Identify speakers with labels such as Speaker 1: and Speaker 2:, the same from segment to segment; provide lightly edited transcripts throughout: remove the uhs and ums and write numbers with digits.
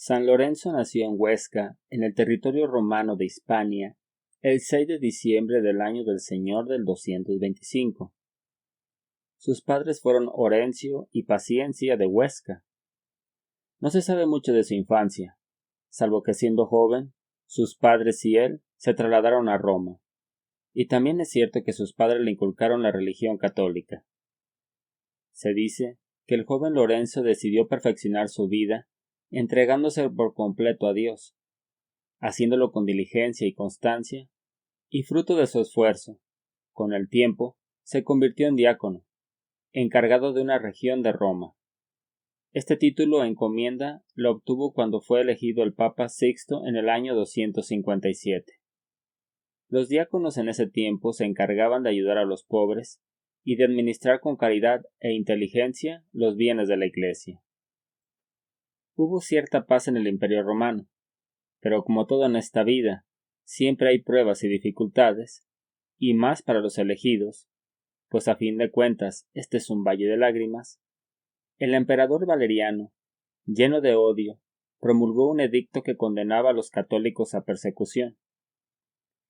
Speaker 1: San Lorenzo nació en Huesca, en el territorio romano de Hispania, el 6 de diciembre del año del Señor del 225. Sus padres fueron Orencio y Paciencia de Huesca. No se sabe mucho de su infancia, salvo que siendo joven, sus padres y él se trasladaron a Roma, y también es cierto que sus padres le inculcaron la religión católica. Se dice que el joven Lorenzo decidió perfeccionar su vida entregándose por completo a Dios, haciéndolo con diligencia y constancia, y fruto de su esfuerzo, con el tiempo, se convirtió en diácono, encargado de una región de Roma. Este título o encomienda lo obtuvo cuando fue elegido el Papa Sixto en el año 257. Los diáconos en ese tiempo se encargaban de ayudar a los pobres y de administrar con caridad e inteligencia los bienes de la Iglesia. Hubo cierta paz en el Imperio Romano, pero como todo en esta vida, siempre hay pruebas y dificultades, y más para los elegidos, pues a fin de cuentas este es un valle de lágrimas. El emperador Valeriano, lleno de odio, promulgó un edicto que condenaba a los católicos a persecución.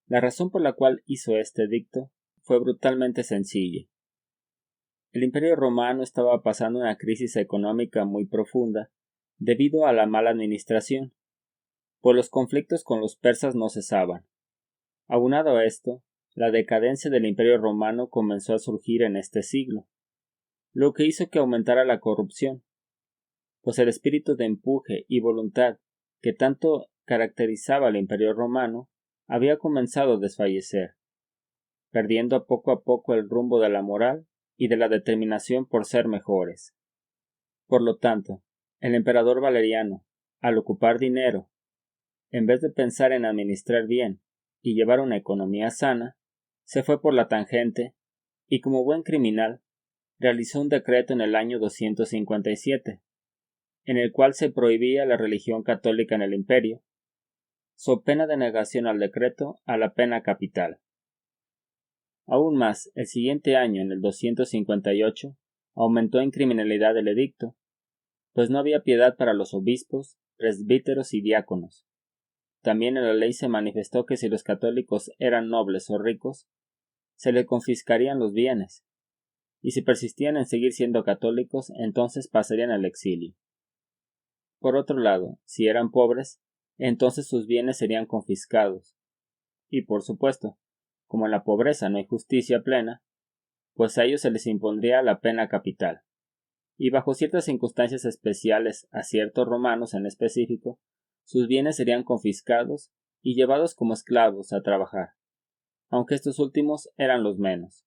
Speaker 1: La razón por la cual hizo este edicto fue brutalmente sencilla. El Imperio Romano estaba pasando una crisis económica muy profunda debido a la mala administración, pues los conflictos con los persas no cesaban. Aunado a esto, la decadencia del Imperio Romano comenzó a surgir en este siglo, lo que hizo que aumentara la corrupción, pues el espíritu de empuje y voluntad que tanto caracterizaba al Imperio Romano había comenzado a desfallecer, perdiendo a poco el rumbo de la moral y de la determinación por ser mejores. Por lo tanto, el emperador Valeriano, al ocupar dinero, en vez de pensar en administrar bien y llevar una economía sana, se fue por la tangente y como buen criminal realizó un decreto en el año 257, en el cual se prohibía la religión católica en el imperio, so pena de negación al decreto a la pena capital. Aún más, el siguiente año, en el 258, aumentó en criminalidad el edicto, pues no había piedad para los obispos, presbíteros y diáconos. También en la ley se manifestó que si los católicos eran nobles o ricos, se les confiscarían los bienes, y si persistían en seguir siendo católicos, entonces pasarían al exilio. Por otro lado, si eran pobres, entonces sus bienes serían confiscados. Y por supuesto, como en la pobreza no hay justicia plena, pues a ellos se les impondría la pena capital. Y bajo ciertas circunstancias especiales a ciertos romanos en específico, sus bienes serían confiscados y llevados como esclavos a trabajar, aunque estos últimos eran los menos.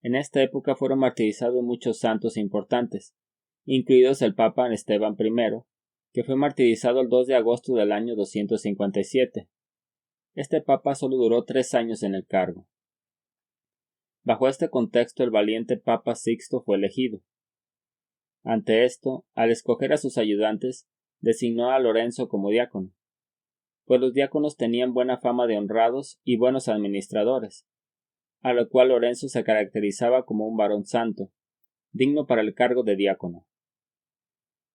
Speaker 1: En esta época fueron martirizados muchos santos importantes, incluidos el Papa Esteban I, que fue martirizado el 2 de agosto del año 257. Este papa solo duró 3 años en el cargo. Bajo este contexto el valiente Papa Sixto fue elegido. Ante esto, al escoger a sus ayudantes, designó a Lorenzo como diácono, pues los diáconos tenían buena fama de honrados y buenos administradores, a lo cual Lorenzo se caracterizaba como un varón santo, digno para el cargo de diácono.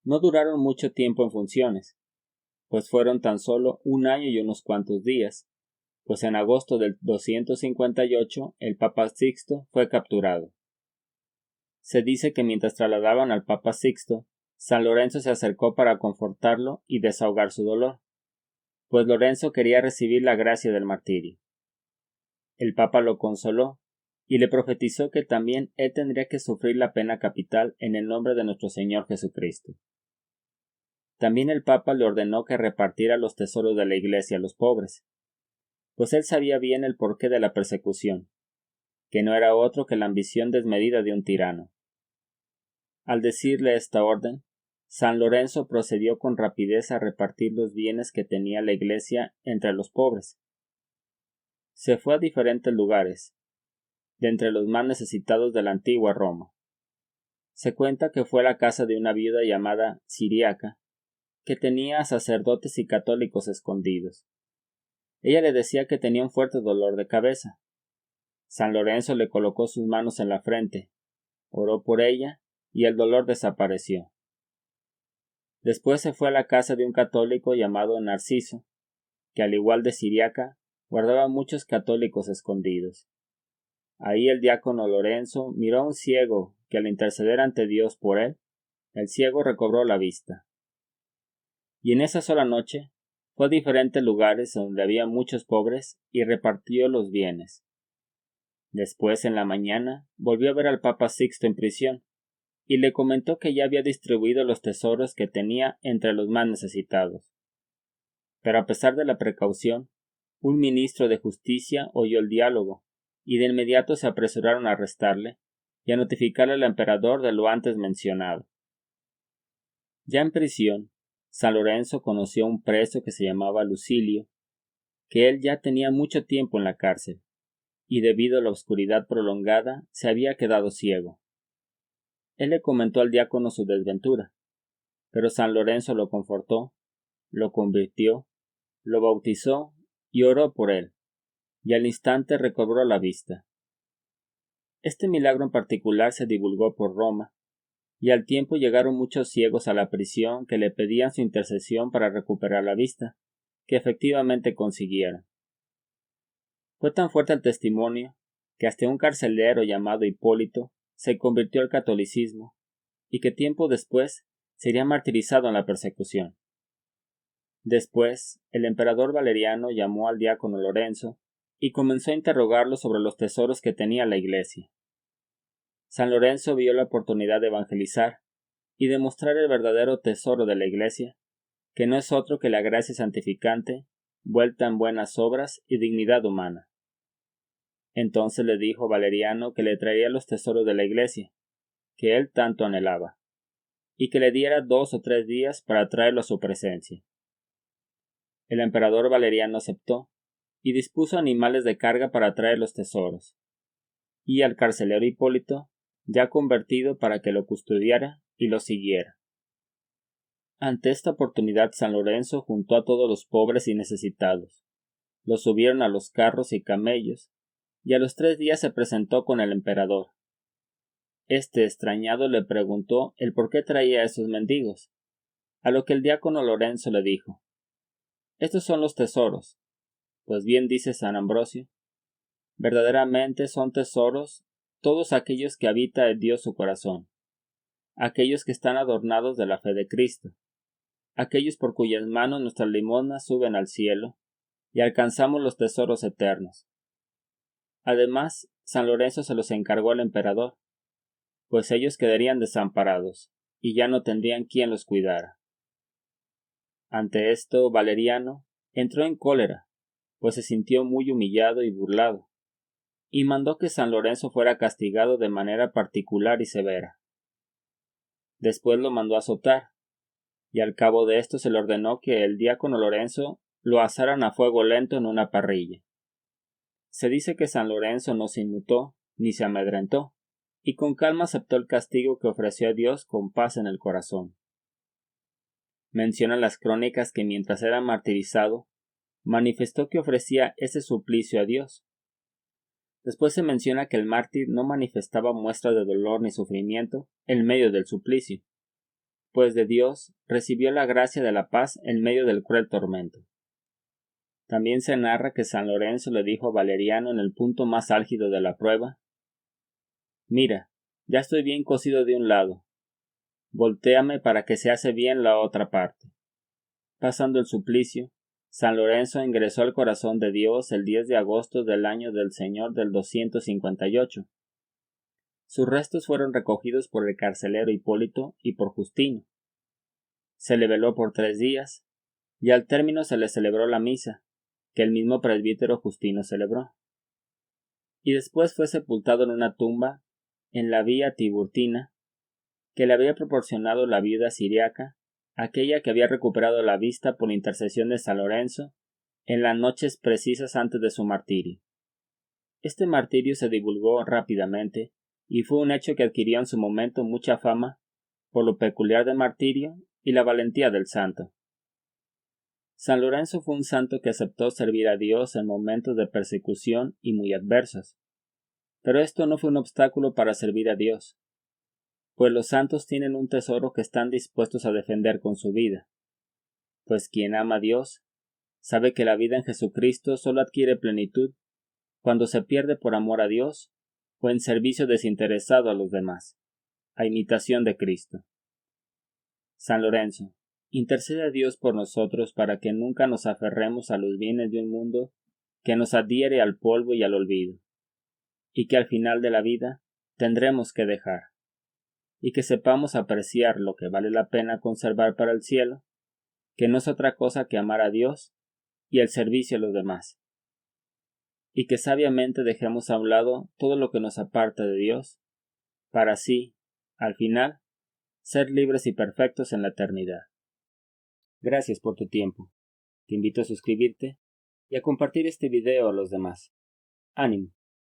Speaker 1: No duraron mucho tiempo en funciones, pues fueron tan solo 1 año y unos cuantos días, pues en agosto del 258 el Papa Sixto fue capturado. Se dice que mientras trasladaban al Papa Sixto, San Lorenzo se acercó para confortarlo y desahogar su dolor, pues Lorenzo quería recibir la gracia del martirio. El Papa lo consoló y le profetizó que también él tendría que sufrir la pena capital en el nombre de nuestro Señor Jesucristo. También el Papa le ordenó que repartiera los tesoros de la Iglesia a los pobres, pues él sabía bien el porqué de la persecución, que no era otro que la ambición desmedida de un tirano. Al decirle esta orden, San Lorenzo procedió con rapidez a repartir los bienes que tenía la Iglesia entre los pobres. Se fue a diferentes lugares, de entre los más necesitados de la antigua Roma. Se cuenta que fue a la casa de una viuda llamada Siriaca, que tenía a sacerdotes y católicos escondidos. Ella le decía que tenía un fuerte dolor de cabeza. San Lorenzo le colocó sus manos en la frente, oró por ella y el dolor desapareció. Después se fue a la casa de un católico llamado Narciso, que al igual de Siriaca, guardaba muchos católicos escondidos. Ahí el diácono Lorenzo miró a un ciego que al interceder ante Dios por él, el ciego recobró la vista. Y en esa sola noche fue a diferentes lugares donde había muchos pobres y repartió los bienes. Después, en la mañana, volvió a ver al Papa Sixto en prisión, y le comentó que ya había distribuido los tesoros que tenía entre los más necesitados. Pero a pesar de la precaución, un ministro de justicia oyó el diálogo, y de inmediato se apresuraron a arrestarle y a notificarle al emperador de lo antes mencionado. Ya en prisión, San Lorenzo conoció a un preso que se llamaba Lucilio, que él ya tenía mucho tiempo en la cárcel, y debido a la oscuridad prolongada se había quedado ciego. Él le comentó al diácono su desventura, pero San Lorenzo lo confortó, lo convirtió, lo bautizó y oró por él, y al instante recobró la vista. Este milagro en particular se divulgó por Roma, y al tiempo llegaron muchos ciegos a la prisión que le pedían su intercesión para recuperar la vista, que efectivamente consiguieron. Fue tan fuerte el testimonio que hasta un carcelero llamado Hipólito se convirtió al catolicismo, y que tiempo después sería martirizado en la persecución. Después, el emperador Valeriano llamó al diácono Lorenzo y comenzó a interrogarlo sobre los tesoros que tenía la iglesia. San Lorenzo vio la oportunidad de evangelizar y de mostrar el verdadero tesoro de la iglesia, que no es otro que la gracia santificante, vuelta en buenas obras y dignidad humana. Entonces le dijo Valeriano que le traería los tesoros de la iglesia, que él tanto anhelaba, y que le diera 2 o 3 días para traerlo a su presencia. El emperador Valeriano aceptó, y dispuso animales de carga para traer los tesoros, y al carcelero Hipólito, ya convertido, para que lo custodiara y lo siguiera. Ante esta oportunidad San Lorenzo juntó a todos los pobres y necesitados, los subieron a los carros y camellos, y a los 3 días se presentó con el emperador. Este, extrañado, le preguntó el por qué traía a esos mendigos, a lo que el diácono Lorenzo le dijo: «Estos son los tesoros, pues bien dice San Ambrosio, verdaderamente son tesoros todos aquellos que habita en Dios su corazón, aquellos que están adornados de la fe de Cristo, aquellos por cuyas manos nuestras limosnas suben al cielo y alcanzamos los tesoros eternos». Además, San Lorenzo se los encargó al emperador, pues ellos quedarían desamparados, y ya no tendrían quien los cuidara. Ante esto, Valeriano entró en cólera, pues se sintió muy humillado y burlado, y mandó que San Lorenzo fuera castigado de manera particular y severa. Después lo mandó azotar, y al cabo de esto se le ordenó que el diácono Lorenzo lo asaran a fuego lento en una parrilla. Se dice que San Lorenzo no se inmutó ni se amedrentó, y con calma aceptó el castigo que ofreció a Dios con paz en el corazón. Mencionan las crónicas que mientras era martirizado, manifestó que ofrecía ese suplicio a Dios. Después se menciona que el mártir no manifestaba muestras de dolor ni sufrimiento en medio del suplicio, pues de Dios recibió la gracia de la paz en medio del cruel tormento. También se narra que San Lorenzo le dijo a Valeriano en el punto más álgido de la prueba: «Mira, ya estoy bien cosido de un lado, voltéame para que se hace bien la otra parte». Pasando el suplicio, San Lorenzo ingresó al corazón de Dios el 10 de agosto del año del Señor del 258. Sus restos fueron recogidos por el carcelero Hipólito y por Justino. Se le veló por 3 días, y al término se le celebró la misa, que el mismo presbítero Justino celebró. Y después fue sepultado en una tumba en la vía Tiburtina, que le había proporcionado la viuda siriaca, aquella que había recuperado la vista por intercesión de San Lorenzo en las noches precisas antes de su martirio. Este martirio se divulgó rápidamente y fue un hecho que adquirió en su momento mucha fama por lo peculiar del martirio y la valentía del santo. San Lorenzo fue un santo que aceptó servir a Dios en momentos de persecución y muy adversos. Pero esto no fue un obstáculo para servir a Dios. pues los santos tienen un tesoro que están dispuestos a defender con su vida. Pues quien ama a Dios, sabe que la vida en Jesucristo solo adquiere plenitud cuando se pierde por amor a Dios o en servicio desinteresado a los demás, a imitación de Cristo. San Lorenzo, intercede a Dios por nosotros para que nunca nos aferremos a los bienes de un mundo que nos adhiere al polvo y al olvido, y que al final de la vida tendremos que dejar, y que sepamos apreciar lo que vale la pena conservar para el cielo, que no es otra cosa que amar a Dios y el servicio a los demás, y que sabiamente dejemos a un lado todo lo que nos aparta de Dios, para así, al final, ser libres y perfectos en la eternidad. Gracias por tu tiempo. Te invito a suscribirte y a compartir este video a los demás. ¡Ánimo!